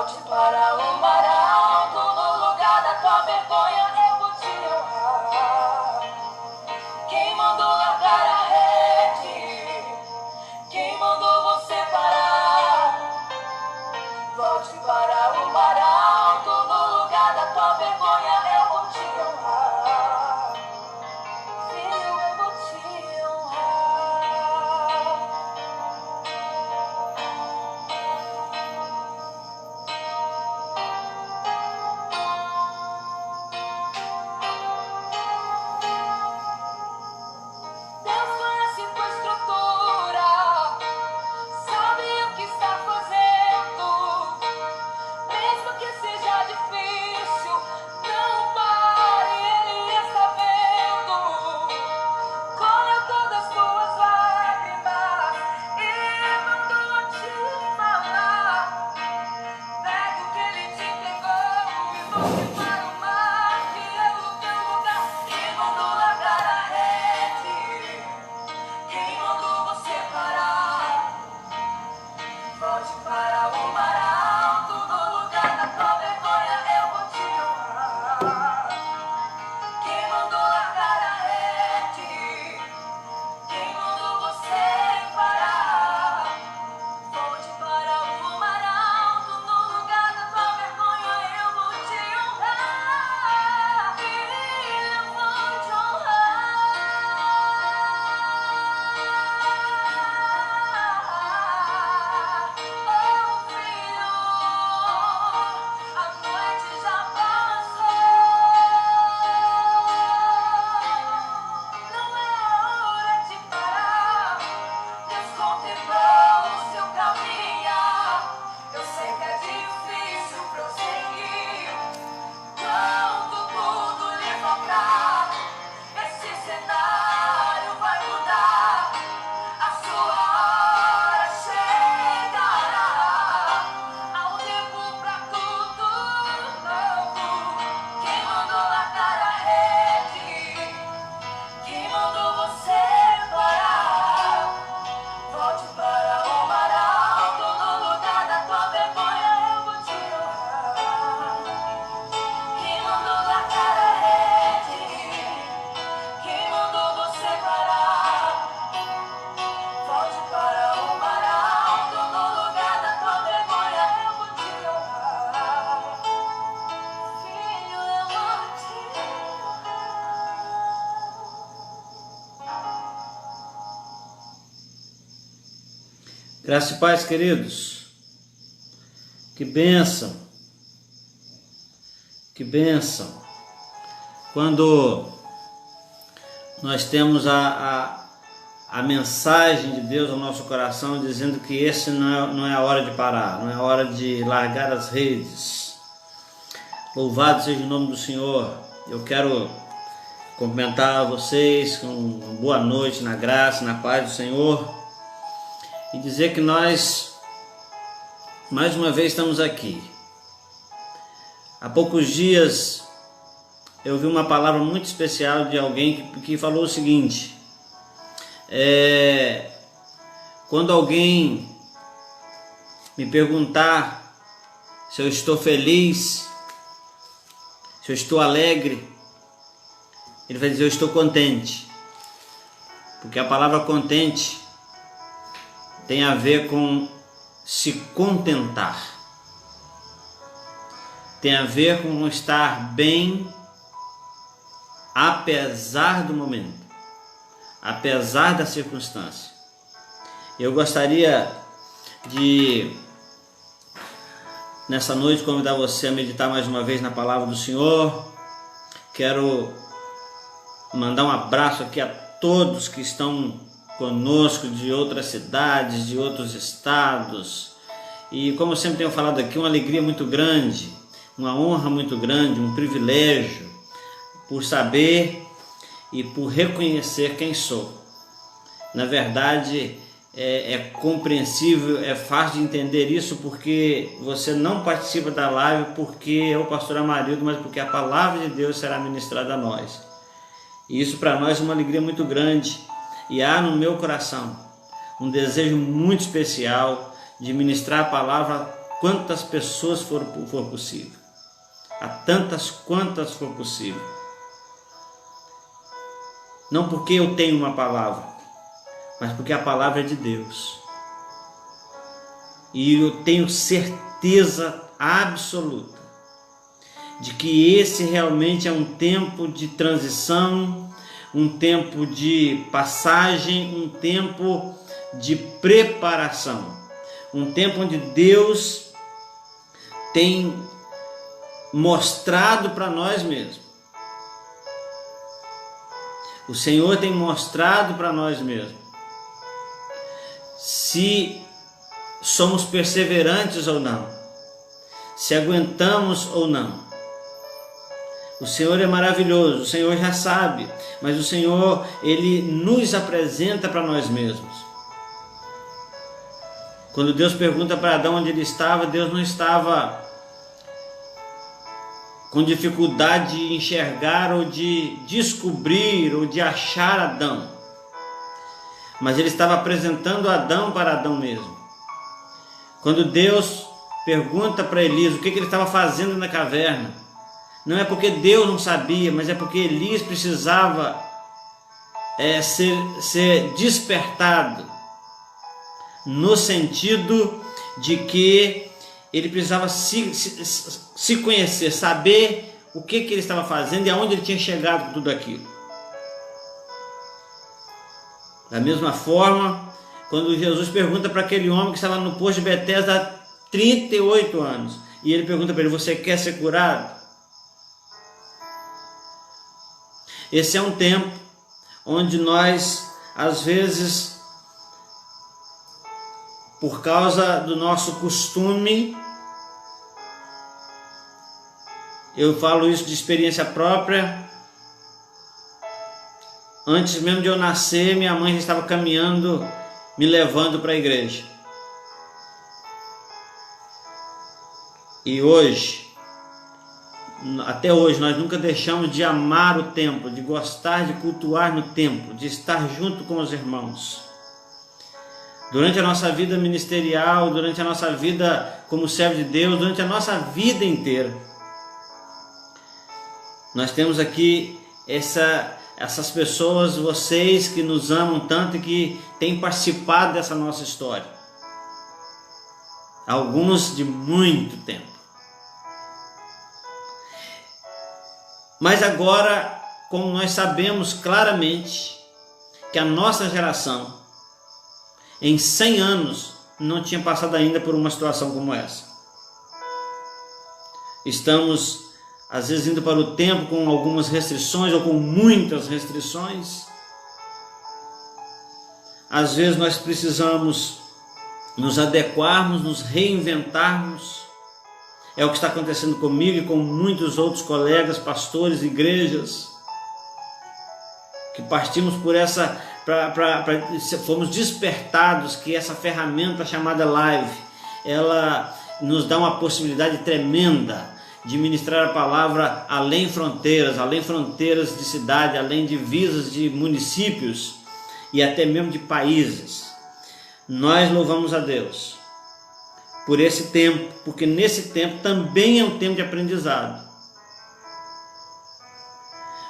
Volte para o mar alto, no lugar da tua vergonha eu vou te honrar. Quem mandou largar a rede? Quem mandou você parar? Volte para o mar alto, no lugar da tua vergonha eu vou te honrar. Filho, eu vou te honrar. Deus conhece tua estrutura, sabe o que está fazendo. Mesmo que seja difícil, não pare, Ele está vendo. Colheu todas as tuas lágrimas e mandou te falar. Pegue o que Ele te entregou e volte para o mar, que é o teu lugar. Quem mandou largar a rede? Quem mandou você parar? Volte para o mar alto, no lugar da tua vergonha eu vou te honrar. Quem mandou largar a rede? Quem mandou você parar? Volte para o mar alto, no lugar da tua vergonha eu vou te honrar. Filho, eu vou te honrar. Oh, filho, a noite já passou. Não é hora de parar. Deus contemplou o seu caminhar. Eu sei que é difícil prosseguir. Quando tudo lhe faltar, esse cenário vai mudar. A sua hora chegará. Há um tempo pra tudo novo. Quem mandou largar a rede? Quem mandou você parar? Volte para o mar alto, no lugar da tua vergonha eu vou te honrar. Quem mandou largar a rede? Quem mandou você parar? Volte para o mar alto, no lugar da tua vergonha eu vou te honrar. Filho, eu vou te honrar. Graça e paz, queridos. Que bênção. Que bênção. Quando nós temos a mensagem de Deus ao nosso coração dizendo que esse não é a hora de parar, não é a hora de largar as redes. Louvado seja o nome do Senhor. Eu quero cumprimentar vocês com uma boa noite na graça, na paz do Senhor e dizer que nós mais uma vez estamos aqui. Há poucos dias eu vi uma palavra muito especial de alguém que falou o seguinte: quando alguém me perguntar se eu estou feliz, se eu estou alegre, ele vai dizer: eu estou contente. Porque a palavra contente tem a ver com se contentar, tem a ver com estar bem apesar do momento, apesar da circunstância. Eu gostaria de, nessa noite, convidar você a meditar mais uma vez na palavra do Senhor. Quero mandar um abraço aqui a todos que estão conosco de outras cidades, de outros estados. E como eu sempre tenho falado aqui, uma alegria muito grande, uma honra muito grande, um privilégio por saber e por reconhecer quem sou. Na verdade, é compreensível, é fácil de entender isso, porque você não participa da live porque é o pastor Amarildo, mas porque a palavra de Deus será ministrada a nós. E isso para nós é uma alegria muito grande. E há no meu coração um desejo muito especial de ministrar a palavra quantas pessoas for possível. A tantas quantas for possível. Não porque eu tenho uma palavra, mas porque a palavra é de Deus. E eu tenho certeza absoluta de que esse realmente é um tempo de transição, um tempo de passagem, um tempo de preparação, um tempo onde Deus tem mostrado para nós mesmos. O Senhor tem mostrado para nós mesmos se somos perseverantes ou não, se aguentamos ou não. O Senhor é maravilhoso, o Senhor já sabe, mas o Senhor, Ele nos apresenta para nós mesmos. Quando Deus pergunta para Adão onde ele estava, Deus não estava com dificuldade de enxergar ou de descobrir ou de achar Adão, mas Ele estava apresentando Adão para Adão mesmo. Quando Deus pergunta para Elias o que ele estava fazendo na caverna, não é porque Deus não sabia, mas é porque Elias precisava ser despertado, no sentido de que ele precisava se conhecer, saber o que ele estava fazendo e aonde ele tinha chegado com tudo aquilo. Da mesma forma, quando Jesus pergunta para aquele homem que estava no poço de Betesda há 38 anos, e ele pergunta para ele: você quer ser curado? Esse é um tempo onde nós, às vezes, por causa do nosso costume, eu falo isso de experiência própria, antes mesmo de eu nascer, minha mãe já estava caminhando, me levando para a igreja. E hoje, até hoje, nós nunca deixamos de amar o templo, de gostar de cultuar no templo, de estar junto com os irmãos. Durante a nossa vida ministerial, durante a nossa vida como servo de Deus, durante a nossa vida inteira, nós temos aqui essas pessoas, vocês que nos amam tanto e que têm participado dessa nossa história. Alguns de muito tempo. Mas agora, como nós sabemos claramente que a nossa geração, em 100 anos, não tinha passado ainda por uma situação como essa. Estamos, às vezes, indo para o tempo com algumas restrições ou com muitas restrições. Às vezes nós precisamos nos adequarmos, nos reinventarmos. É o que está acontecendo comigo e com muitos outros colegas, pastores, igrejas, que partimos por essa, fomos despertados que essa ferramenta chamada live, ela nos dá uma possibilidade tremenda de ministrar a palavra além fronteiras de cidade, além divisas de municípios e até mesmo de países. Nós louvamos a Deus por esse tempo, porque nesse tempo também é um tempo de aprendizado.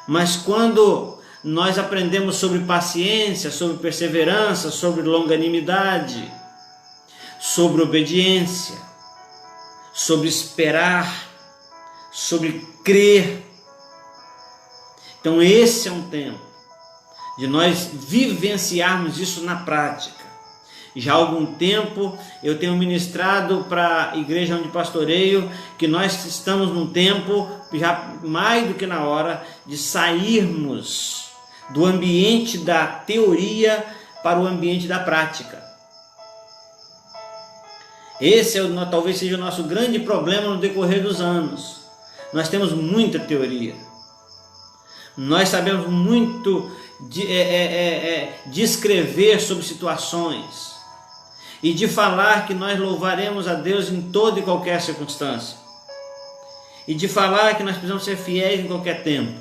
Mas quando nós aprendemos sobre paciência, sobre perseverança, sobre longanimidade, sobre obediência, sobre esperar, sobre crer, então esse é um tempo de nós vivenciarmos isso na prática. Já há algum tempo eu tenho ministrado para a igreja onde pastoreio que nós estamos num tempo, já mais do que na hora, de sairmos do ambiente da teoria para o ambiente da prática. Esse talvez seja o nosso grande problema no decorrer dos anos. Nós temos muita teoria. Nós sabemos muito de escrever sobre situações e de falar que nós louvaremos a Deus em toda e qualquer circunstância, e de falar que nós precisamos ser fiéis em qualquer tempo,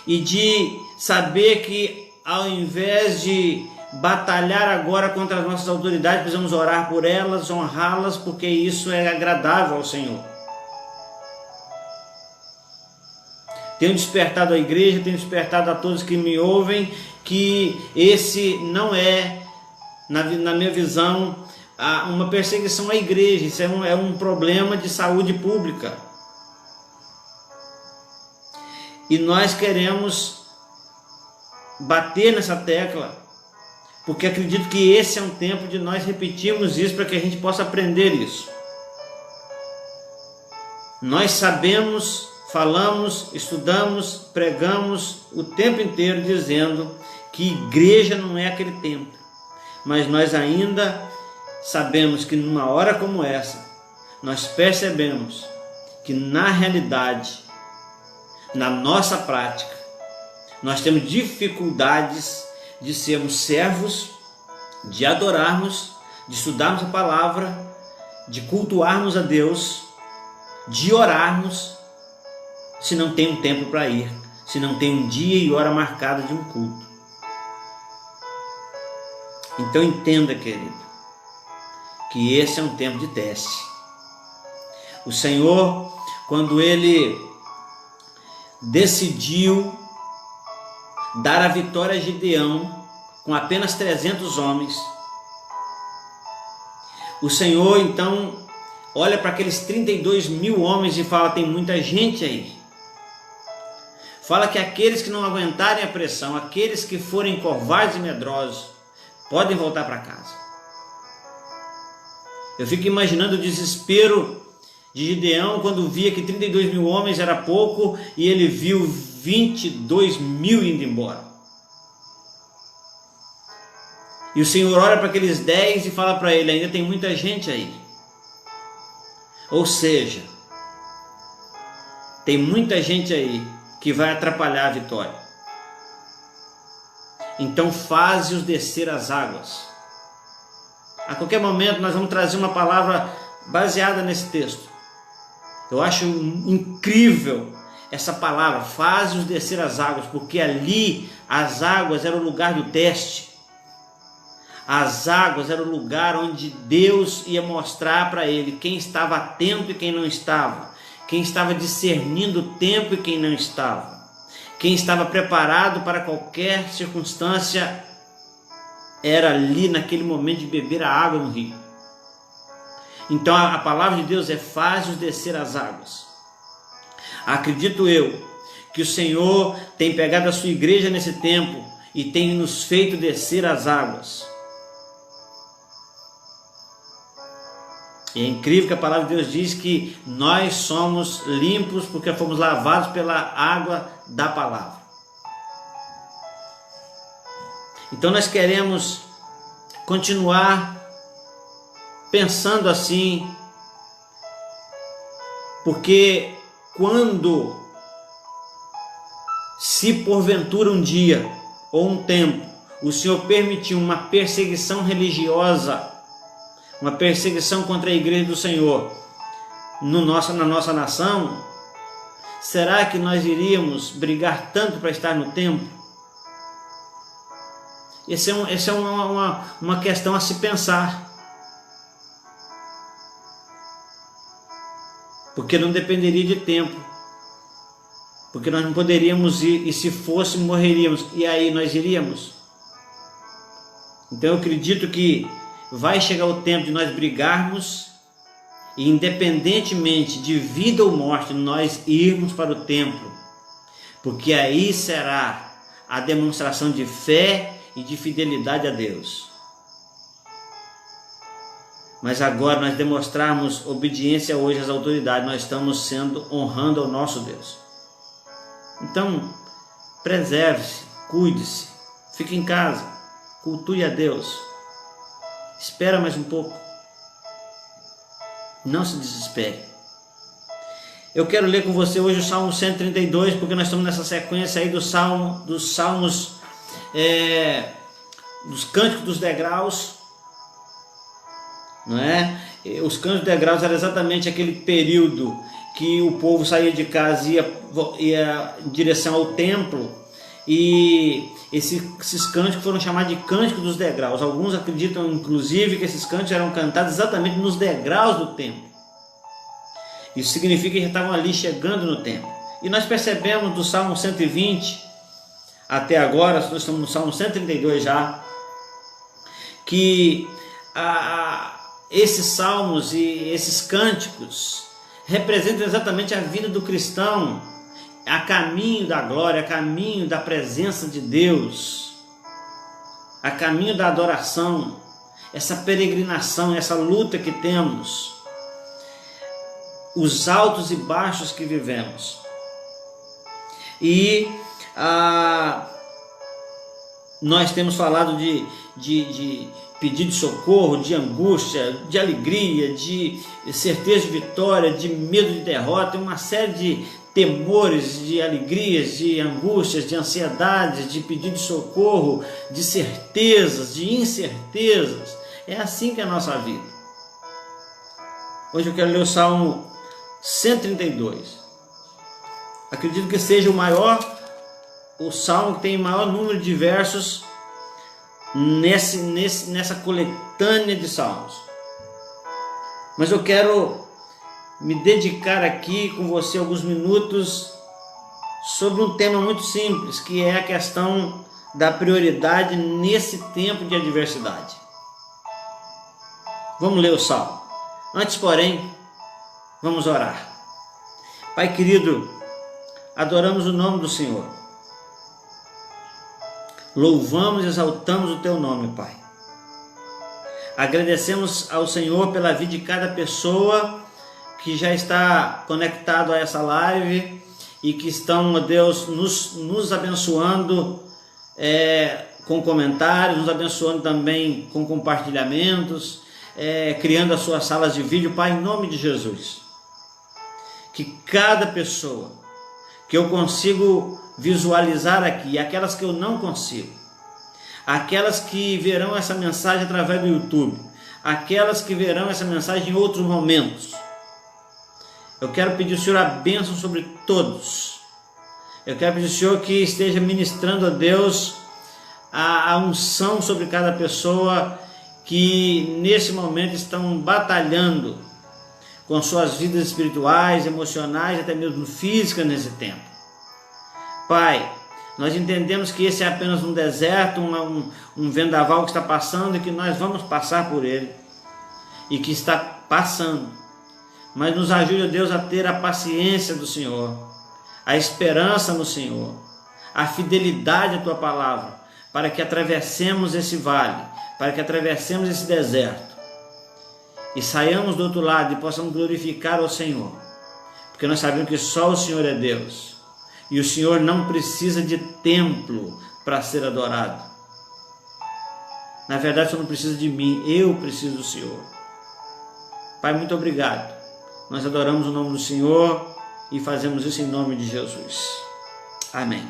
e de saber que ao invés de batalhar agora contra as nossas autoridades, precisamos orar por elas, honrá-las, porque isso é agradável ao Senhor. Tenho despertado a igreja, tenho despertado a todos que me ouvem, que esse não é, na minha visão, uma perseguição à igreja. Isso é um problema de saúde pública. E nós queremos bater nessa tecla, porque acredito que esse é um tempo de nós repetirmos isso, para que a gente possa aprender isso. Nós sabemos, falamos, estudamos, pregamos o tempo inteiro dizendo que igreja não é aquele templo, mas nós ainda sabemos que numa hora como essa, nós percebemos que na realidade, na nossa prática, nós temos dificuldades de sermos servos, de adorarmos, de estudarmos a palavra, de cultuarmos a Deus, de orarmos, se não tem um tempo para ir, se não tem um dia e hora marcada de um culto. Então entenda, querido, que esse é um tempo de teste. O Senhor, quando Ele decidiu dar a vitória a Gideão com apenas 300 homens, o Senhor então olha para aqueles 32 mil homens e fala: tem muita gente aí. Fala que aqueles que não aguentarem a pressão, aqueles que forem covardes e medrosos, podem voltar para casa. Eu fico imaginando o desespero de Gideão quando via que 32 mil homens era pouco e ele viu 22 mil indo embora. E o Senhor olha para aqueles 10 e fala para ele: ainda tem muita gente aí. Ou seja, tem muita gente aí que vai atrapalhar a vitória. Então faze-os descer as águas. A qualquer momento nós vamos trazer uma palavra baseada nesse texto. Eu acho incrível essa palavra, faze-os descer as águas, porque ali as águas eram o lugar do teste. As águas eram o lugar onde Deus ia mostrar para ele quem estava atento e quem não estava, quem estava discernindo o tempo e quem não estava, quem estava preparado para qualquer circunstância. Era ali naquele momento de beber a água no rio. Então a palavra de Deus é: faz-os descer as águas. Acredito eu que o Senhor tem pegado a sua igreja nesse tempo e tem nos feito descer as águas. E é incrível que a palavra de Deus diz que nós somos limpos porque fomos lavados pela água da palavra. Então nós queremos continuar pensando assim, porque quando, se porventura um dia ou um tempo o Senhor permitiu uma perseguição religiosa, uma perseguição contra a igreja do Senhor na nossa nação, será que nós iríamos brigar tanto para estar no templo? Essa é uma questão a se pensar. Porque não dependeria de tempo. Porque nós não poderíamos ir, e se fosse, morreríamos. E aí nós iríamos? Então eu acredito que vai chegar o tempo de nós brigarmos, e independentemente de vida ou morte, nós irmos para o templo. Porque aí será a demonstração de fé e de fidelidade a Deus. Mas agora nós demonstrarmos obediência hoje às autoridades, nós estamos honrando ao nosso Deus. Então, preserve-se, cuide-se, fique em casa, cultue a Deus. Espera mais um pouco. Não se desespere. Eu quero ler com você hoje o Salmo 132, porque nós estamos nessa sequência aí dos salmos, dos cânticos dos degraus, não é? Os cânticos dos degraus era exatamente aquele período que o povo saía de casa e ia em direção ao templo, E esses cânticos foram chamados de cânticos dos degraus. Alguns acreditam, inclusive, que esses cânticos eram cantados exatamente nos degraus do templo. Isso significa que já estavam ali chegando no templo. E nós percebemos do Salmo 120 até agora, nós estamos no Salmo 132 já, que esses salmos e esses cânticos representam exatamente a vida do cristão, a caminho da glória, a caminho da presença de Deus, a caminho da adoração, essa peregrinação, essa luta que temos, os altos e baixos que vivemos. E nós temos falado de pedido de socorro, de angústia, de alegria, de certeza de vitória, de medo de derrota, uma série de temores, de alegrias, de angústias, de ansiedades, de pedido de socorro, de certezas, de incertezas. É assim que é a nossa vida. Hoje eu quero ler o Salmo 132. Acredito que seja o salmo que tem o maior número de versos nessa coletânea de salmos. Mas eu quero me dedicar aqui com você alguns minutos sobre um tema muito simples, que é a questão da prioridade nesse tempo de adversidade. Vamos ler o salmo. Antes, porém, vamos orar. Pai querido, adoramos o nome do Senhor. Louvamos e exaltamos o Teu nome, Pai. Agradecemos ao Senhor pela vida de cada pessoa que já está conectado a essa live e que estão, ó Deus, nos abençoando com comentários, nos abençoando também com compartilhamentos, criando as suas salas de vídeo, Pai, em nome de Jesus. Que cada pessoa que eu consigo visualizar aqui, aquelas que eu não consigo, aquelas que verão essa mensagem através do YouTube, aquelas que verão essa mensagem em outros momentos, eu quero pedir ao Senhor a bênção sobre todos. Eu quero pedir ao Senhor que esteja ministrando a Deus a unção sobre cada pessoa que nesse momento estão batalhando com suas vidas espirituais, emocionais, até mesmo físicas nesse tempo. Pai, nós entendemos que esse é apenas um deserto, um vendaval que está passando e que nós vamos passar por ele e que está passando. Mas nos ajude, Deus, a ter a paciência do Senhor, a esperança no Senhor, a fidelidade à Tua palavra, para que atravessemos esse vale, para que atravessemos esse deserto e saiamos do outro lado e possamos glorificar o Senhor, porque nós sabemos que só o Senhor é Deus e o Senhor não precisa de templo para ser adorado. Na verdade, o Senhor não precisa de mim, eu preciso do Senhor. Pai, muito obrigado. Nós adoramos o nome do Senhor e fazemos isso em nome de Jesus. Amém.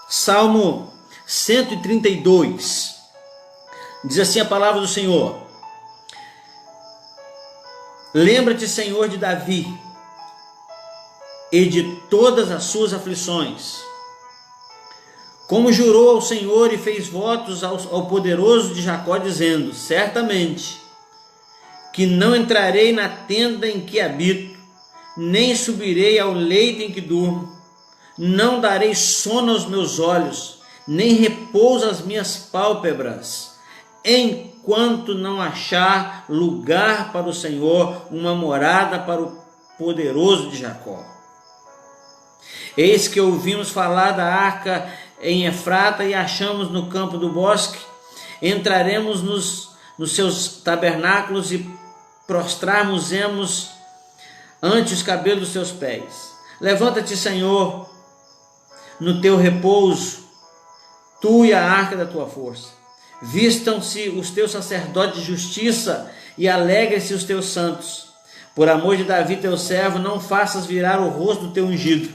Salmo 132. Diz assim a palavra do Senhor: Lembra-te, Senhor, de Davi e de todas as suas aflições, como jurou ao Senhor e fez votos ao poderoso de Jacó, dizendo: Certamente que não entrarei na tenda em que habito, nem subirei ao leito em que durmo, não darei sono aos meus olhos, nem repouso às minhas pálpebras, enquanto não achar lugar para o Senhor, uma morada para o poderoso de Jacó. Eis que ouvimos falar da arca em Efrata e achamos no campo do bosque. Entraremos nos seus tabernáculos e prostrarmos-emos ante os cabelos dos seus pés. Levanta-te, Senhor, no teu repouso, tu e a arca da tua força. Vistam-se os teus sacerdotes de justiça e alegrem-se os teus santos. Por amor de Davi, teu servo, não faças virar o rosto do teu ungido.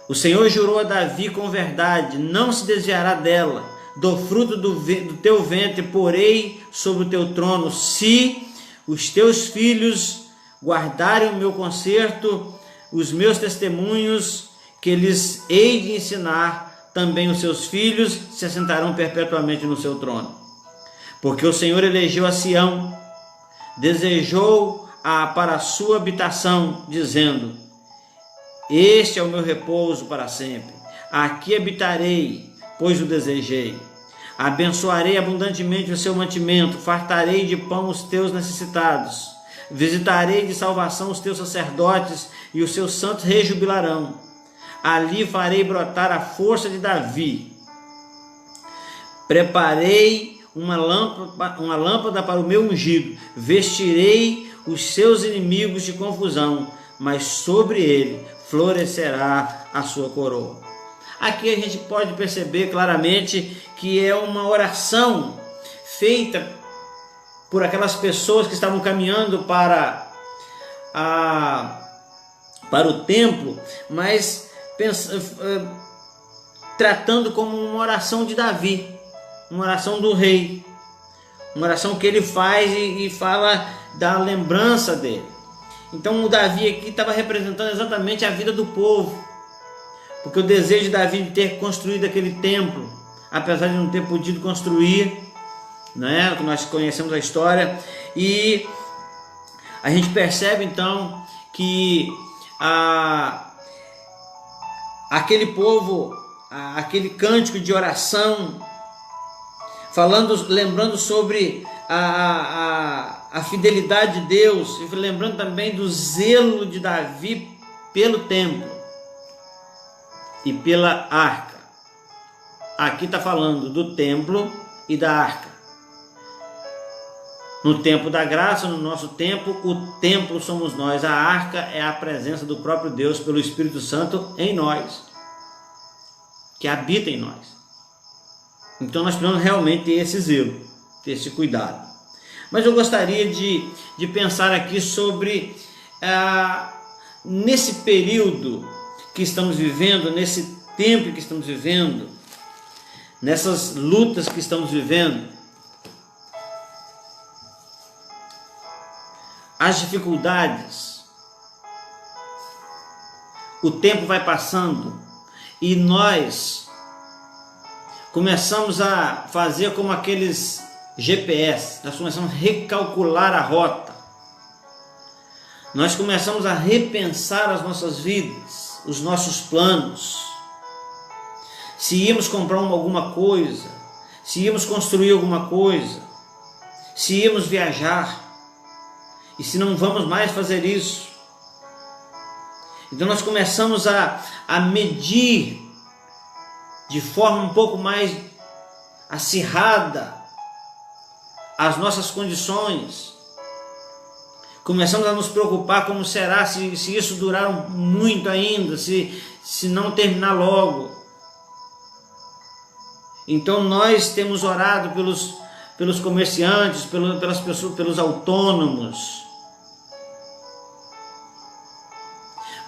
O Senhor jurou a Davi com verdade, não se desviará dela. Do fruto do teu ventre porei sobre o teu trono. Se os teus filhos guardarem o meu concerto, os meus testemunhos que lhes hei de ensinar, também os seus filhos se assentarão perpetuamente no seu trono. Porque o Senhor elegeu a Sião, desejou-a para a sua habitação, dizendo: este é o meu repouso para sempre. Aqui habitarei, pois o desejei. Abençoarei abundantemente o seu mantimento, fartarei de pão os teus necessitados. Visitarei de salvação os teus sacerdotes, e os seus santos rejubilarão. Ali farei brotar a força de Davi. Preparei uma lâmpada para o meu ungido. Vestirei os seus inimigos de confusão, mas sobre ele florescerá a sua coroa. Aqui a gente pode perceber claramente que é uma oração feita por aquelas pessoas que estavam caminhando para o templo, mas tratando como uma oração de Davi, uma oração do rei, uma oração que ele faz e fala da lembrança dele. Então o Davi aqui estava representando exatamente a vida do povo, porque o desejo de Davi de ter construído aquele templo, apesar de não ter podido construir, né? Nós conhecemos a história, e a gente percebe então que aquele povo, aquele cântico de oração, lembrando sobre a fidelidade de Deus, e lembrando também do zelo de Davi pelo templo e pela arca. Aqui está falando do templo e da arca. No tempo da graça, no nosso tempo, o templo somos nós, a arca é a presença do próprio Deus pelo Espírito Santo em nós, que habita em nós. Então nós precisamos realmente ter esse zelo, ter esse cuidado. Mas eu gostaria de pensar aqui sobre, nesse período que estamos vivendo, nesse tempo que estamos vivendo, nessas lutas que estamos vivendo, as dificuldades, o tempo vai passando e nós começamos a fazer como aqueles GPS, nós começamos a recalcular a rota, nós começamos a repensar as nossas vidas, os nossos planos, se íamos comprar alguma coisa, se íamos construir alguma coisa, se íamos viajar, e se não vamos mais fazer isso. Então nós começamos a medir de forma um pouco mais acirrada as nossas condições. Começamos a nos preocupar como será se isso durar muito ainda, se não terminar logo. Então nós temos orado pelos comerciantes, pelas pessoas, pelos autônomos.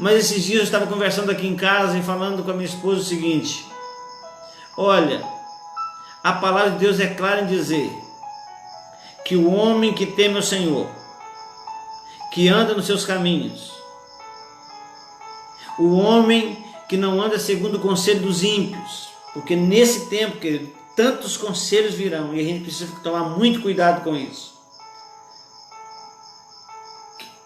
Mas esses dias eu estava conversando aqui em casa e falando com a minha esposa o seguinte: olha, a palavra de Deus é clara em dizer que o homem que teme o Senhor, que anda nos seus caminhos, o homem que não anda segundo o conselho dos ímpios, porque nesse tempo, querido, tantos conselhos virão e a gente precisa tomar muito cuidado com isso,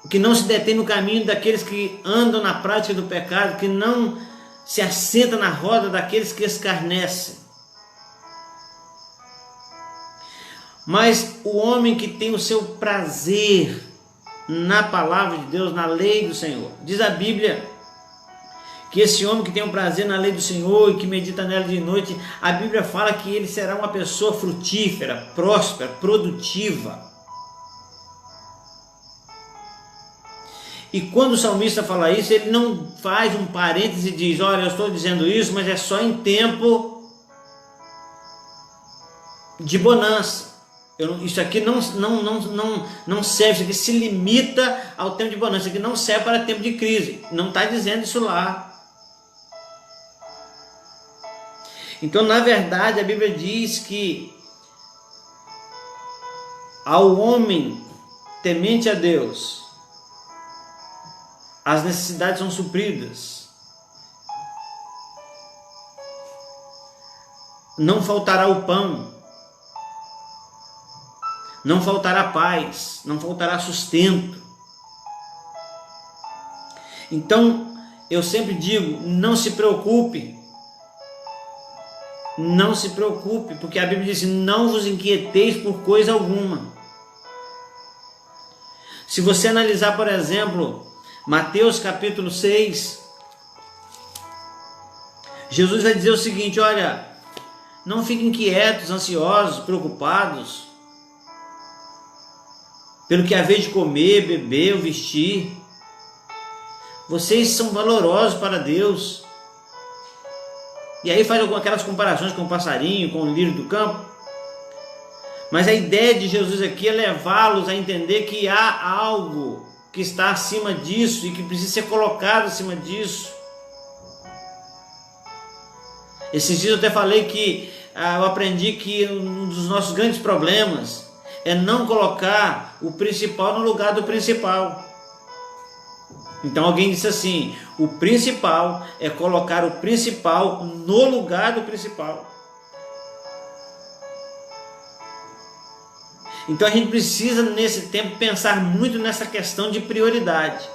que não se detém no caminho daqueles que andam na prática do pecado, que não se assenta na roda daqueles que escarnecem. Mas o homem que tem o seu prazer na palavra de Deus, na lei do Senhor, diz a Bíblia que esse homem que tem o prazer na lei do Senhor e que medita nela de noite, a Bíblia fala que ele será uma pessoa frutífera, próspera, produtiva. E quando o salmista fala isso, ele não faz um parêntese e diz: olha, eu estou dizendo isso, mas é só em tempo de bonança. Isso aqui não serve, isso aqui se limita ao tempo de bonança, isso aqui não serve para tempo de crise. Não está dizendo isso lá. Então, na verdade, a Bíblia diz que ao homem temente a Deus, as necessidades são supridas. Não faltará o pão, não faltará paz, não faltará sustento. Então, eu sempre digo, não se preocupe, porque a Bíblia diz, não vos inquieteis por coisa alguma. Se você analisar, por exemplo, Mateus capítulo 6, Jesus vai dizer o seguinte, olha, não fiquem inquietos, ansiosos, preocupados, pelo que haver de comer, beber ou vestir. Vocês são valorosos para Deus. E aí faz aquelas comparações com o passarinho, com o lírio do campo. Mas a ideia de Jesus aqui é levá-los a entender que há algo que está acima disso e que precisa ser colocado acima disso. Esses dias eu até falei que eu aprendi que um dos nossos grandes problemas é não colocar o principal no lugar do principal. Então alguém disse assim, o principal é colocar o principal no lugar do principal. Então a gente precisa nesse tempo pensar muito nessa questão de prioridade.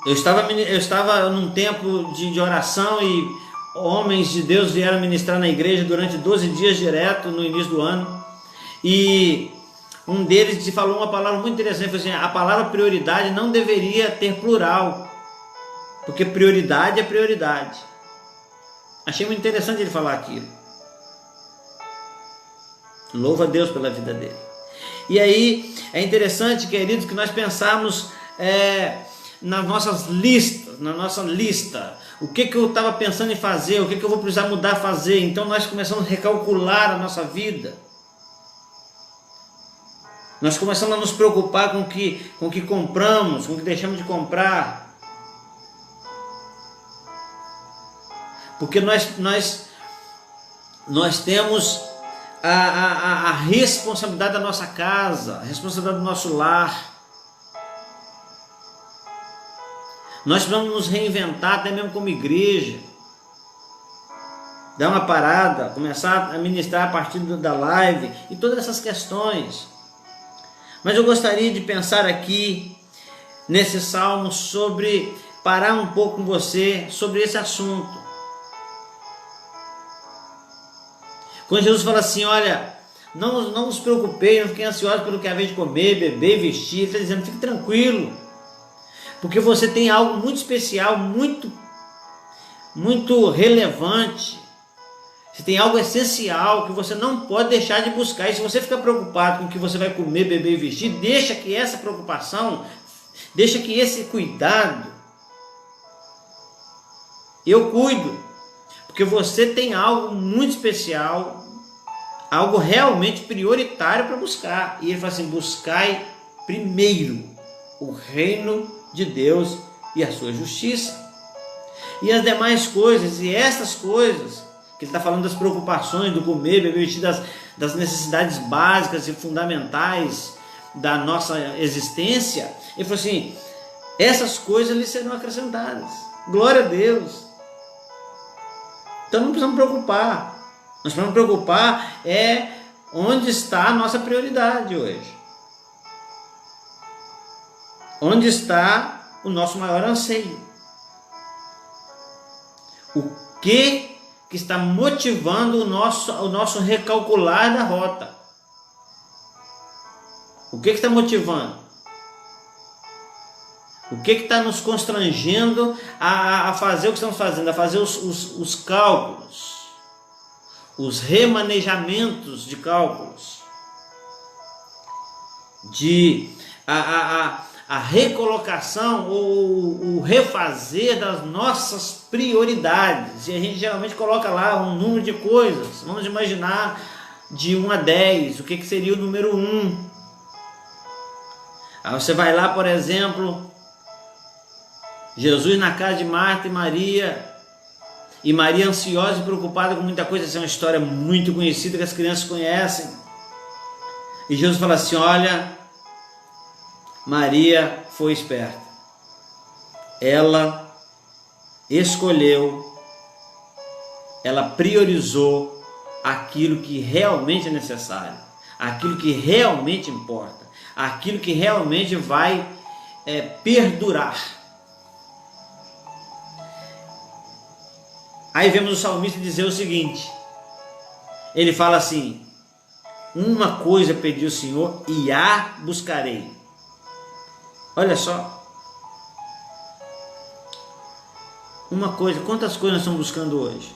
Eu estava num tempo de oração e homens de Deus vieram ministrar na igreja durante 12 dias direto no início do ano. E um deles falou uma palavra muito interessante, falou assim, a palavra prioridade não deveria ter plural, porque prioridade é prioridade. Achei muito interessante ele falar aquilo. Louva a Deus pela vida dele. E aí é interessante, queridos, que nós pensarmos na nossa lista, o que eu estava pensando em fazer, o que eu vou precisar mudar a fazer. Então nós começamos a recalcular a nossa vida. Nós começamos a nos preocupar com o que compramos, com o que deixamos de comprar. Porque nós temos a responsabilidade da nossa casa, a responsabilidade do nosso lar. Nós precisamos nos reinventar até mesmo como igreja. Dar uma parada, começar a ministrar a partir da live e todas essas questões. Mas eu gostaria de pensar aqui nesse salmo sobre, parar um pouco com você sobre esse assunto. Quando Jesus fala assim, olha, não os preocupei, não fiquem ansiosos pelo que haver de comer, beber, vestir, ele está dizendo, fique tranquilo, porque você tem algo muito especial, muito relevante. Você tem algo essencial que você não pode deixar de buscar. E se você ficar preocupado com o que você vai comer, beber e vestir, deixa que essa preocupação, deixa que esse cuidado, eu cuido. Porque você tem algo muito especial, algo realmente prioritário para buscar. E ele fala assim, buscai primeiro o reino de Deus e a sua justiça. E as demais coisas, e essas coisas, que ele está falando das preocupações, do comer, beber, vestir, das necessidades básicas e fundamentais da nossa existência. Ele falou assim, essas coisas lhe serão acrescentadas. Glória a Deus. Então não precisamos preocupar. Nós precisamos preocupar onde está a nossa prioridade hoje. Onde está o nosso maior anseio. O que está motivando o nosso recalcular da rota? O que está motivando? O que está nos constrangendo a fazer o que estamos fazendo? A fazer os cálculos, os remanejamentos de cálculos, a recolocação ou o refazer das nossas prioridades. E a gente geralmente coloca lá um número de coisas. Vamos imaginar de 1 a 10, o que seria o número 1. Aí você vai lá, por exemplo, Jesus na casa de Marta e Maria ansiosa e preocupada com muita coisa. Essa é uma história muito conhecida que as crianças conhecem. E Jesus fala assim, olha, Maria foi esperta. Ela escolheu, ela priorizou aquilo que realmente é necessário, aquilo que realmente importa, aquilo que realmente vai perdurar. Aí vemos o salmista dizer o seguinte, ele fala assim: uma coisa pedi ao Senhor e a buscarei. Olha só, uma coisa, quantas coisas nós estamos buscando hoje?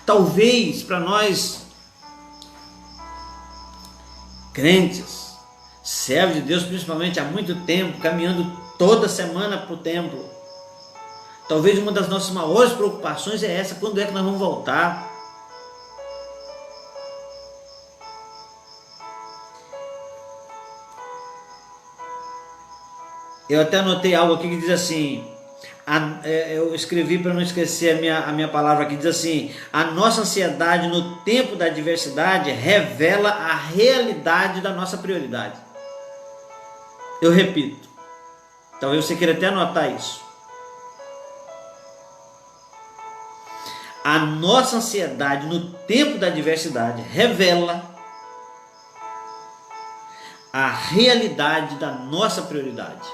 Talvez para nós, crentes, servos de Deus, principalmente há muito tempo, caminhando toda semana para o templo, talvez uma das nossas maiores preocupações é essa: quando é que nós vamos voltar? Eu até anotei algo aqui que diz assim, eu escrevi para não esquecer a minha palavra aqui, diz assim: a nossa ansiedade no tempo da adversidade revela a realidade da nossa prioridade. Eu repito, talvez você queira até anotar isso. A nossa ansiedade no tempo da adversidade revela a realidade da nossa prioridade.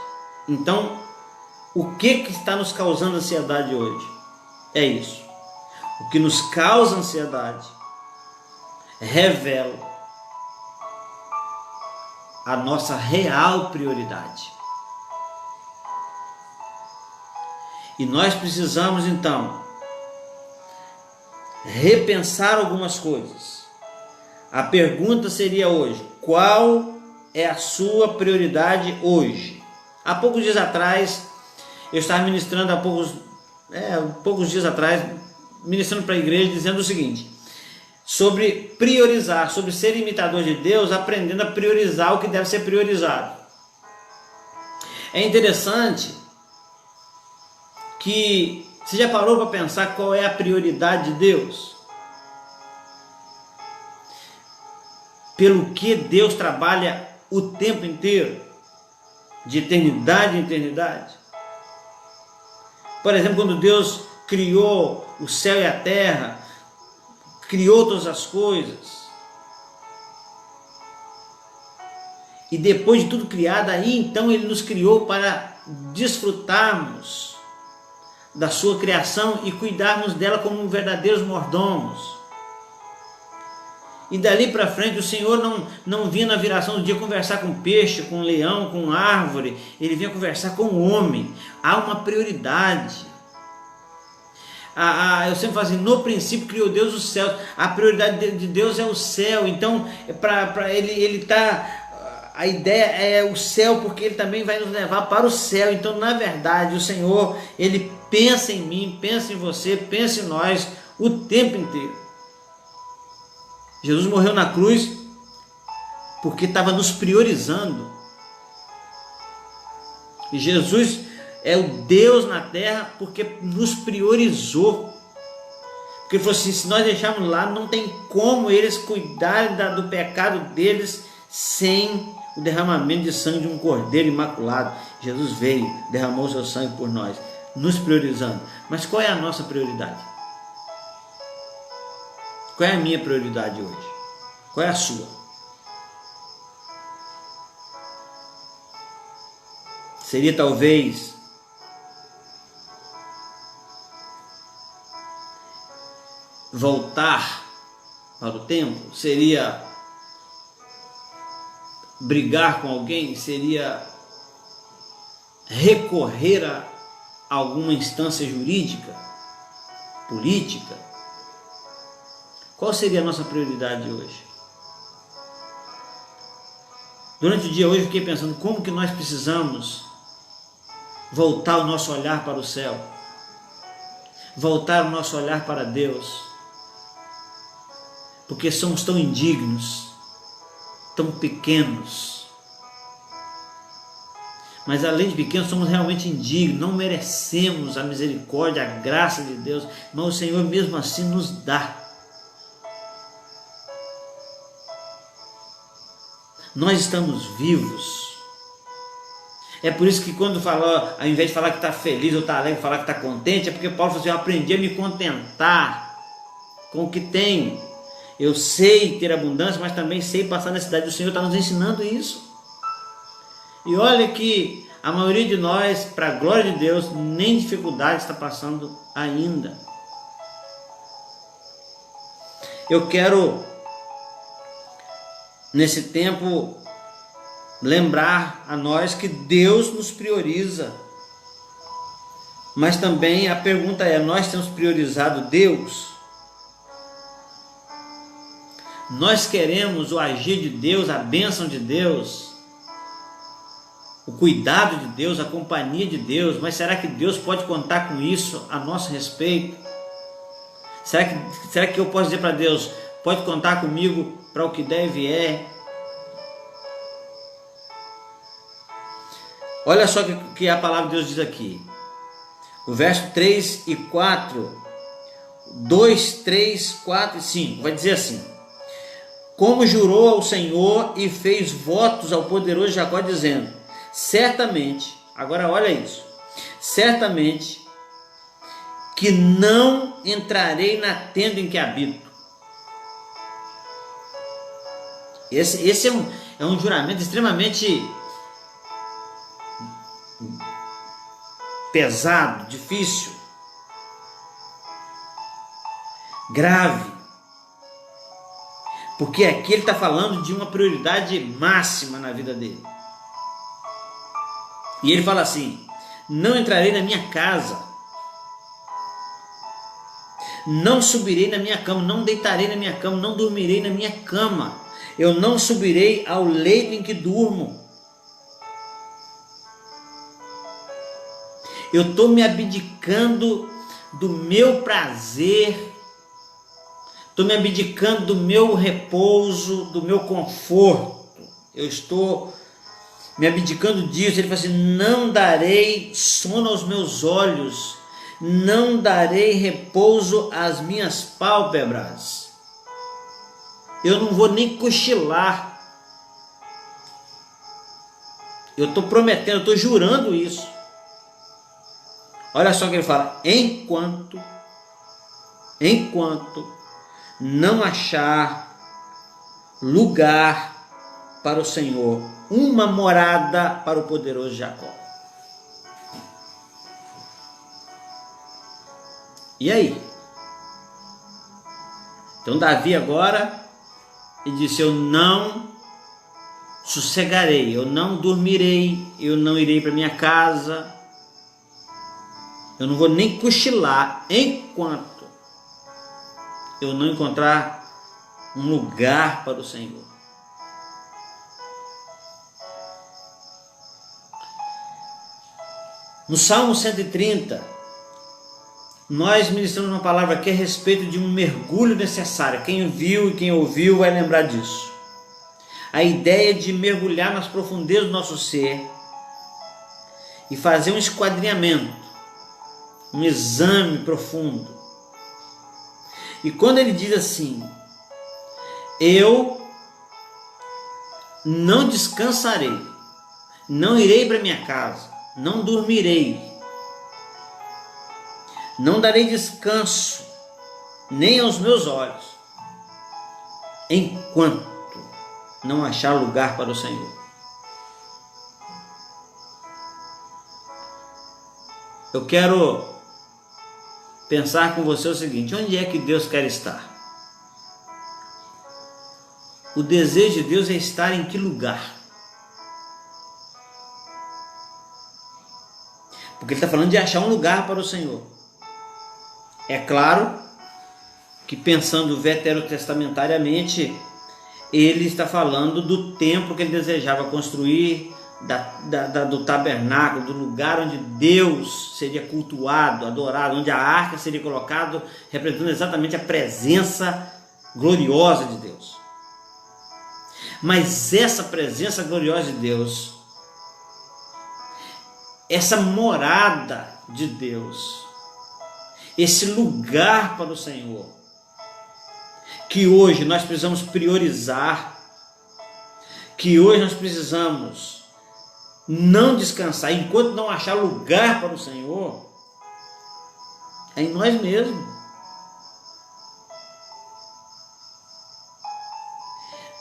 Então, o que está nos causando ansiedade hoje? É isso. O que nos causa ansiedade revela a nossa real prioridade. E nós precisamos então repensar algumas coisas. A pergunta seria hoje: qual é a sua prioridade hoje? Há poucos dias atrás, eu estava ministrando poucos dias atrás, ministrando para a igreja, dizendo o seguinte, sobre priorizar, sobre ser imitador de Deus, aprendendo a priorizar o que deve ser priorizado. É interessante que você já parou para pensar qual é a prioridade de Deus? Pelo que Deus trabalha o tempo inteiro, de eternidade em eternidade. Por exemplo, quando Deus criou o céu e a terra, criou todas as coisas, e depois de tudo criado, aí então Ele nos criou para desfrutarmos da sua criação e cuidarmos dela como verdadeiros mordomos. E dali para frente o Senhor não vinha na viração do dia conversar com peixe, com leão, com árvore. Ele vinha conversar com o homem. Há uma prioridade. Eu sempre falo assim, no princípio criou Deus os céus. A prioridade de Deus é o céu. Então, para ele a ideia é o céu, porque Ele também vai nos levar para o céu. Então, na verdade, o Senhor, Ele pensa em mim, pensa em você, pensa em nós o tempo inteiro. Jesus morreu na cruz porque estava nos priorizando. E Jesus é o Deus na terra porque nos priorizou. Porque ele falou assim, se nós deixarmos lá, não tem como eles cuidarem do pecado deles sem o derramamento de sangue de um cordeiro imaculado. Jesus veio, derramou seu sangue por nós, nos priorizando. Mas qual é a nossa prioridade? Qual é a minha prioridade hoje? Qual é a sua? Seria talvez voltar para o templo? Seria brigar com alguém? Seria recorrer a alguma instância jurídica, política? Qual seria a nossa prioridade hoje? Durante o dia hoje eu fiquei pensando como que nós precisamos voltar o nosso olhar para o céu, voltar o nosso olhar para Deus, porque somos tão indignos, tão pequenos, mas além de pequenos somos realmente indignos, não merecemos a misericórdia, a graça de Deus, mas o Senhor mesmo assim nos dá. Nós estamos vivos. É por isso que quando fala, ao invés de falar que está feliz ou está alegre, falar que está contente, é porque Paulo falou assim: eu aprendi a me contentar com o que tenho. Eu sei ter abundância, mas também sei passar necessidade. O Senhor está nos ensinando isso. E olha que a maioria de nós, para a glória de Deus, nem dificuldade está passando ainda. Eu quero, nesse tempo, lembrar a nós que Deus nos prioriza. Mas também a pergunta é: nós temos priorizado Deus? Nós queremos o agir de Deus, a bênção de Deus, o cuidado de Deus, a companhia de Deus, mas será que Deus pode contar com isso a nosso respeito? Será que eu posso dizer para Deus: pode contar comigo para o que deve é? Olha só o que a palavra de Deus diz aqui. O verso 3 e 4, 2, 3, 4 e 5, vai dizer assim: como jurou ao Senhor e fez votos ao poderoso Jacó, dizendo: certamente, agora olha isso, certamente que não entrarei na tenda em que habito. Esse é um juramento extremamente pesado, difícil, grave, porque aqui ele está falando de uma prioridade máxima na vida dele. E ele fala assim: não entrarei na minha casa, não subirei na minha cama, não deitarei na minha cama, não dormirei na minha cama, eu não subirei ao leito em que durmo. Eu estou me abdicando do meu prazer, estou me abdicando do meu repouso, do meu conforto. Eu estou me abdicando disso. Ele fala assim: não darei sono aos meus olhos, não darei repouso às minhas pálpebras. Eu não vou nem cochilar. Eu estou prometendo, eu estou jurando isso. Olha só o que ele fala: enquanto não achar lugar para o Senhor, uma morada para o poderoso Jacó. E aí? Então Davi agora, ele disse: eu não sossegarei, eu não dormirei, eu não irei para minha casa, eu não vou nem cochilar enquanto eu não encontrar um lugar para o Senhor. No Salmo 130, nós ministramos uma palavra aqui a respeito de um mergulho necessário. Quem viu e quem ouviu vai lembrar disso. A ideia de mergulhar nas profundezas do nosso ser e fazer um esquadrinhamento, um exame profundo. E quando ele diz assim: eu não descansarei, não irei para minha casa, não dormirei, não darei descanso nem aos meus olhos, enquanto não achar lugar para o Senhor. Eu quero pensar com você o seguinte: onde é que Deus quer estar? O desejo de Deus é estar em que lugar? Porque ele está falando de achar um lugar para o Senhor. É claro que, pensando veterotestamentariamente, ele está falando do templo que ele desejava construir, do tabernáculo, do lugar onde Deus seria cultuado, adorado, onde a arca seria colocada, representando exatamente a presença gloriosa de Deus. Mas essa presença gloriosa de Deus, essa morada de Deus, esse lugar para o Senhor, que hoje nós precisamos priorizar, que hoje nós precisamos não descansar enquanto não achar lugar para o Senhor, é em nós mesmos.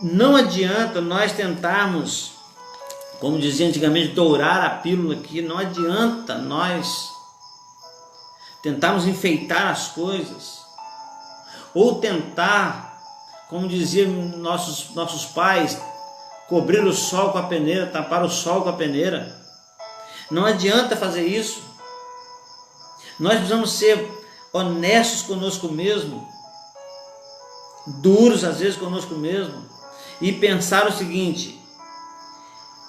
Não adianta nós tentarmos, como dizia antigamente, dourar a pílula aqui. Não adianta nós tentarmos enfeitar as coisas, ou tentar, como diziam nossos pais, cobrir o sol com a peneira, tapar o sol com a peneira. Não adianta fazer isso. Nós precisamos ser honestos conosco mesmo, duros às vezes conosco mesmo, e pensar o seguinte: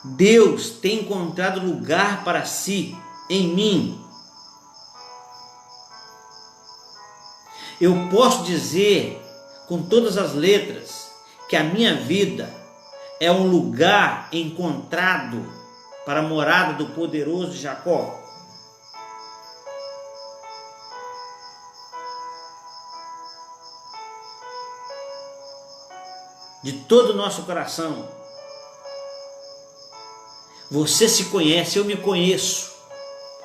Deus tem encontrado lugar para si em mim. Eu posso dizer com todas as letras que a minha vida é um lugar encontrado para a morada do poderoso Jacó. De todo o nosso coração. Você se conhece, eu me conheço.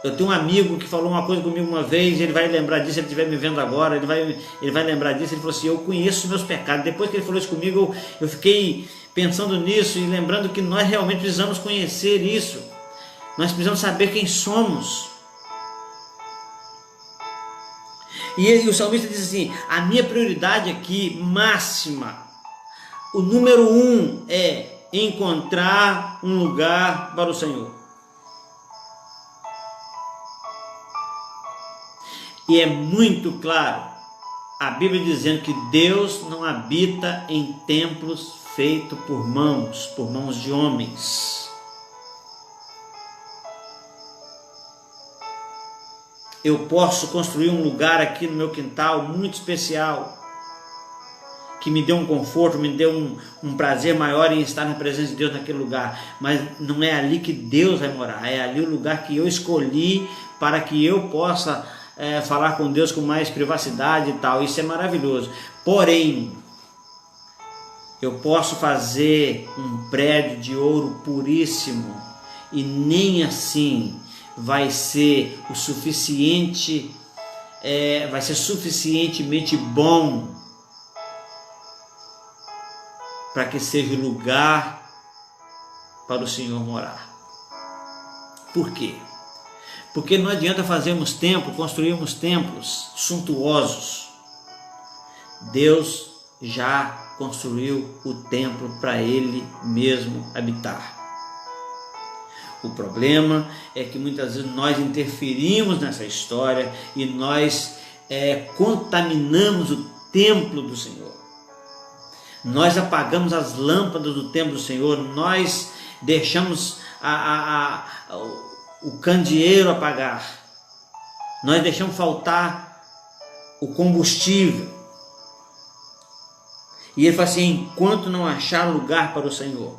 Eu tenho um amigo que falou uma coisa comigo uma vez, ele vai lembrar disso, se ele estiver me vendo agora, ele vai lembrar disso. Ele falou assim: eu conheço os meus pecados. Depois que ele falou isso comigo, eu fiquei pensando nisso e lembrando que nós realmente precisamos conhecer isso. Nós precisamos saber quem somos. E o salmista diz assim: a minha prioridade aqui, máxima, o número 1 é encontrar um lugar para o Senhor. E é muito claro a Bíblia dizendo que Deus não habita em templos feitos por mãos de homens. Eu posso construir um lugar aqui no meu quintal muito especial, que me dê um conforto, me dê um prazer maior em estar na presença de Deus naquele lugar, mas não é ali que Deus vai morar, é ali o lugar que eu escolhi para que eu possa falar com Deus com mais privacidade e tal. Isso é maravilhoso. Porém, eu posso fazer um prédio de ouro puríssimo e nem assim vai ser o suficiente, vai ser suficientemente bom para que seja lugar para o Senhor morar. Por quê? Porque não adianta fazermos templo, construirmos templos suntuosos. Deus já construiu o templo para Ele mesmo habitar. O problema é que muitas vezes nós interferimos nessa história e nós contaminamos o templo do Senhor. Nós apagamos as lâmpadas do templo do Senhor, nós deixamos o candeeiro apagar, nós deixamos faltar o combustível. E ele fala assim: enquanto não achar lugar para o Senhor.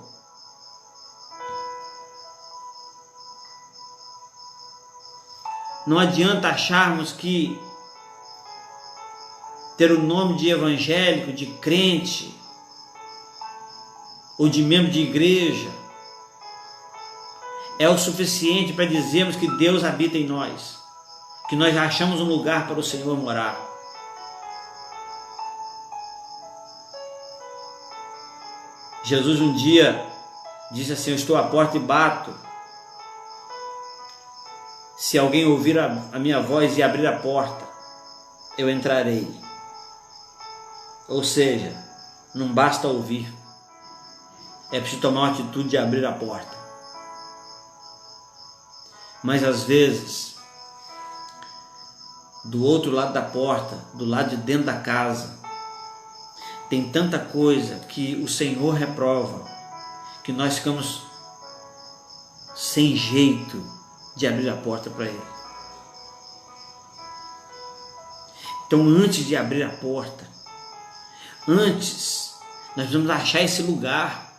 Não adianta acharmos que ter o nome de evangélico, de crente, ou de membro de igreja é o suficiente para dizermos que Deus habita em nós, que nós já achamos um lugar para o Senhor morar. Jesus um dia disse assim: eu estou à porta e bato. Se alguém ouvir a minha voz e abrir a porta, eu entrarei. Ou seja, não basta ouvir, é preciso tomar uma atitude de abrir a porta. Mas às vezes, do outro lado da porta, do lado de dentro da casa, tem tanta coisa que o Senhor reprova, que nós ficamos sem jeito de abrir a porta para Ele. Então, antes de abrir a porta, antes nós precisamos achar esse lugar.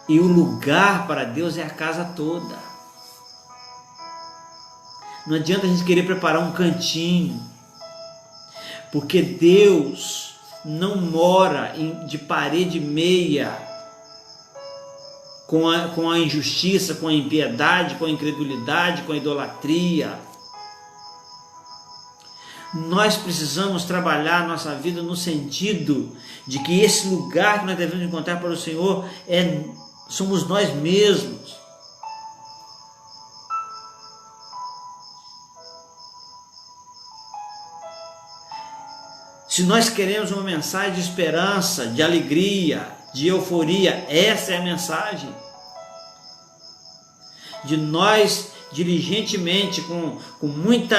E o lugar para Deus é a casa toda. Não adianta a gente querer preparar um cantinho, porque Deus não mora de parede meia com a injustiça, com a impiedade, com a incredulidade, com a idolatria. Nós precisamos trabalhar a nossa vida no sentido de que esse lugar que nós devemos encontrar para o Senhor somos nós mesmos. Se nós queremos uma mensagem de esperança, de alegria, de euforia, essa é a mensagem. De nós, diligentemente, com muito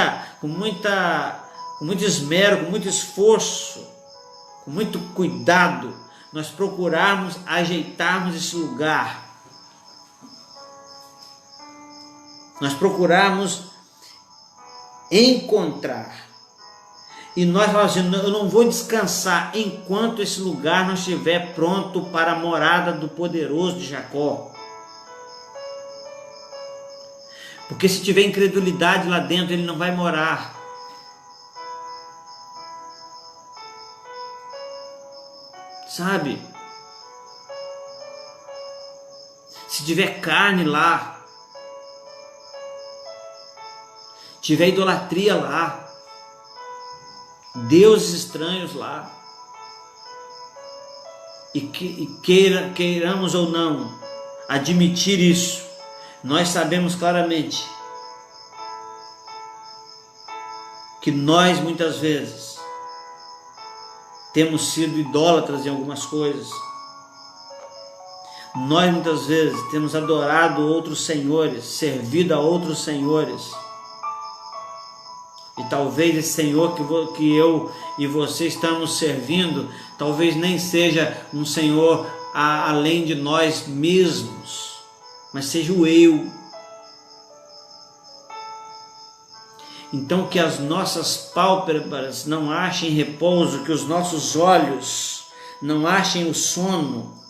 esmero, com muito esforço, com muito cuidado, nós procurarmos ajeitarmos esse lugar. Nós procurarmos encontrar. E nós falamos assim, eu não vou descansar enquanto esse lugar não estiver pronto para a morada do poderoso de Jacó. Porque se tiver incredulidade lá dentro, ele não vai morar. Sabe? Se tiver carne lá, tiver idolatria lá, deuses estranhos lá, e queiramos ou não admitir isso, nós sabemos claramente que nós muitas vezes temos sido idólatras em algumas coisas. Nós muitas vezes temos adorado outros senhores, servido a outros senhores. E talvez esse Senhor que eu e você estamos servindo, talvez nem seja um Senhor além de nós mesmos, mas seja o eu. Então que as nossas pálpebras não achem repouso, que os nossos olhos não achem o sono,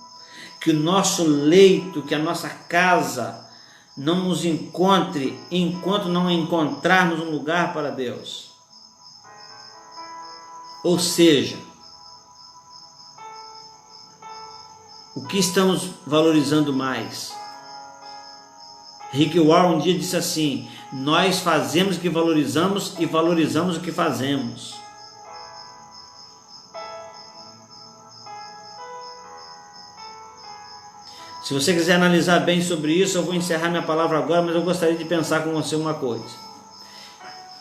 que o nosso leito, que a nossa casa não nos encontre enquanto não encontrarmos um lugar para Deus. Ou seja, o que estamos valorizando mais? Rick Warren um dia disse assim: nós fazemos o que valorizamos e valorizamos o que fazemos. Se você quiser analisar bem sobre isso, eu vou encerrar minha palavra agora, mas eu gostaria de pensar com você uma coisa.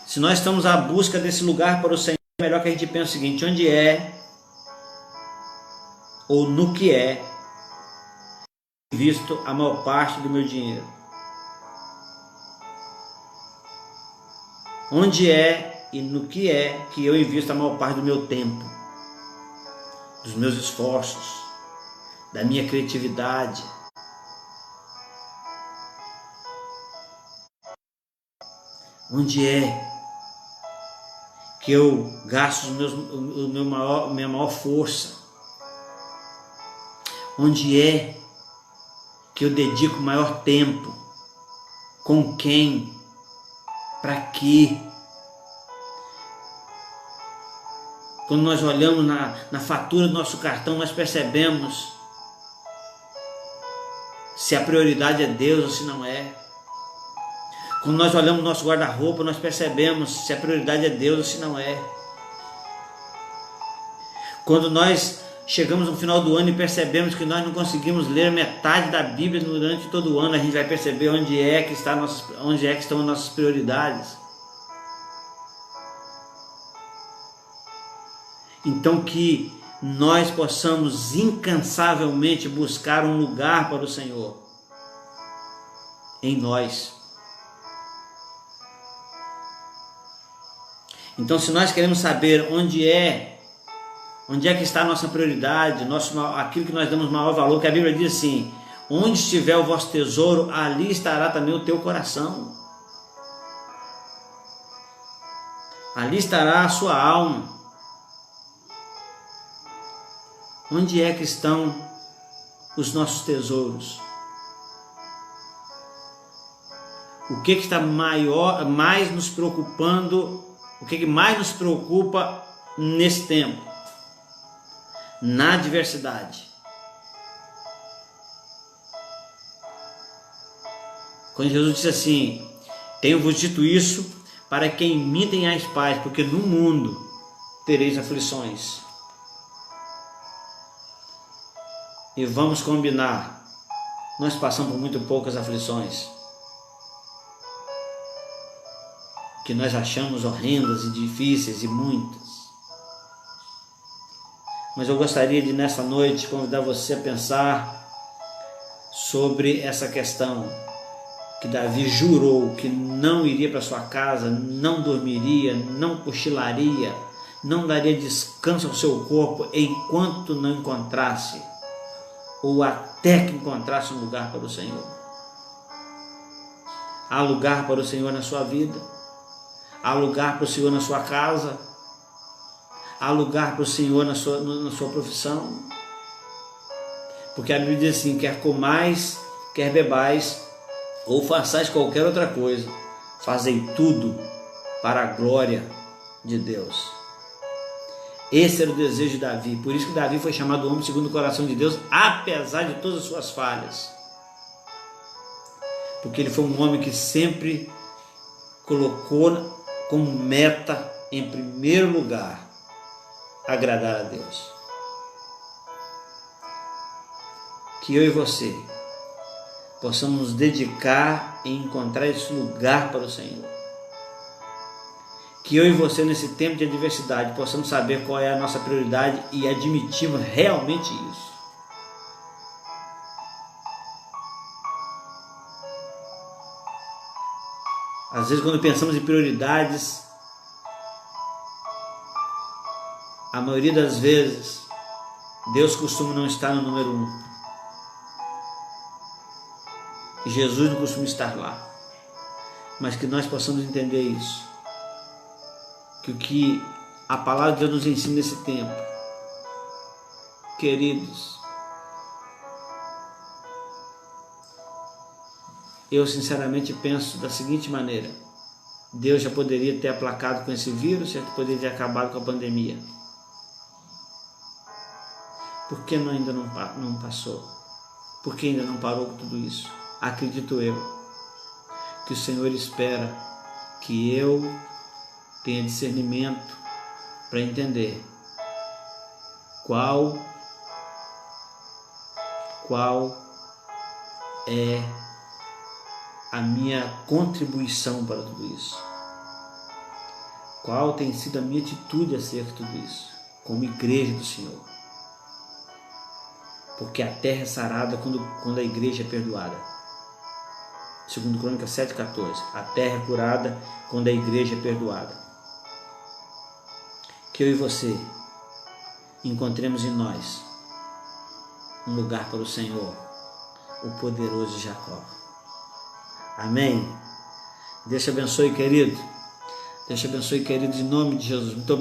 Se nós estamos à busca desse lugar para o Senhor, é melhor que a gente pense o seguinte: onde é, ou no que é, visto a maior parte do meu dinheiro? Onde é e no que é que eu invisto a maior parte do meu tempo, dos meus esforços, da minha criatividade? Onde é que eu gasto minha maior força? Onde é que eu dedico o maior tempo? Com quem? Para quê? Quando nós olhamos na fatura do nosso cartão, nós percebemos se a prioridade é Deus ou se não é. Quando nós olhamos no nosso guarda-roupa, nós percebemos se a prioridade é Deus ou se não é. Quando nós chegamos no final do ano e percebemos que nós não conseguimos ler metade da Bíblia durante todo o ano, a gente vai perceber onde é que estão as nossas prioridades. Então que nós possamos incansavelmente buscar um lugar para o Senhor em nós. Então, se nós queremos saber onde é que está a nossa prioridade, aquilo que nós damos maior valor, que a Bíblia diz assim: onde estiver o vosso tesouro, ali estará também o teu coração. Ali estará a sua alma. Onde é que estão os nossos tesouros? O que está mais nos preocupando? O que mais nos preocupa nesse tempo? na adversidade. Quando Jesus disse assim: tenho-vos dito isso para que em mim tenhais paz, porque no mundo tereis aflições. E vamos combinar, nós passamos por muito poucas aflições, que nós achamos horrendas e difíceis, e muitas. Mas eu gostaria de, nessa noite, convidar você a pensar sobre essa questão, que Davi jurou que não iria para sua casa, não dormiria, não cochilaria, não daria descanso ao seu corpo enquanto não encontrasse, ou até que encontrasse um lugar para o Senhor. Há lugar para o Senhor na sua vida, há lugar para o Senhor na sua casa, há lugar para o Senhor na sua profissão, porque a Bíblia diz assim: quer comais, quer bebais, ou façais qualquer outra coisa, fazei tudo para a glória de Deus. Esse era o desejo de Davi, por isso que Davi foi chamado homem segundo o coração de Deus, apesar de todas as suas falhas, porque ele foi um homem que sempre colocou como meta, em primeiro lugar, agradar a Deus. Que eu e você possamos nos dedicar em encontrar esse lugar para o Senhor. Que eu e você, nesse tempo de adversidade, possamos saber qual é a nossa prioridade e admitirmos realmente isso. Às vezes, quando pensamos em prioridades, a maioria das vezes, Deus costuma não estar no número 1. Jesus não costuma estar lá, mas que nós possamos entender isso, que o que a palavra de Deus nos ensina nesse tempo, queridos, eu sinceramente penso da seguinte maneira: Deus já poderia ter aplacado com esse vírus, já poderia ter acabado com a pandemia. Por que ainda não passou? Por que ainda não parou com tudo isso? Acredito eu que o Senhor espera que eu tenha discernimento para entender qual é a minha contribuição para tudo isso. Qual tem sido a minha atitude acerca de tudo isso, como igreja do Senhor. Porque a terra é sarada quando a igreja é perdoada. Segundo Crônicas 7,14, a terra é curada quando a igreja é perdoada. Que eu e você encontremos em nós um lugar para o Senhor, o poderoso Jacó. Amém? Deus te abençoe, querido. Deus te abençoe, querido, em nome de Jesus. Muito obrigado.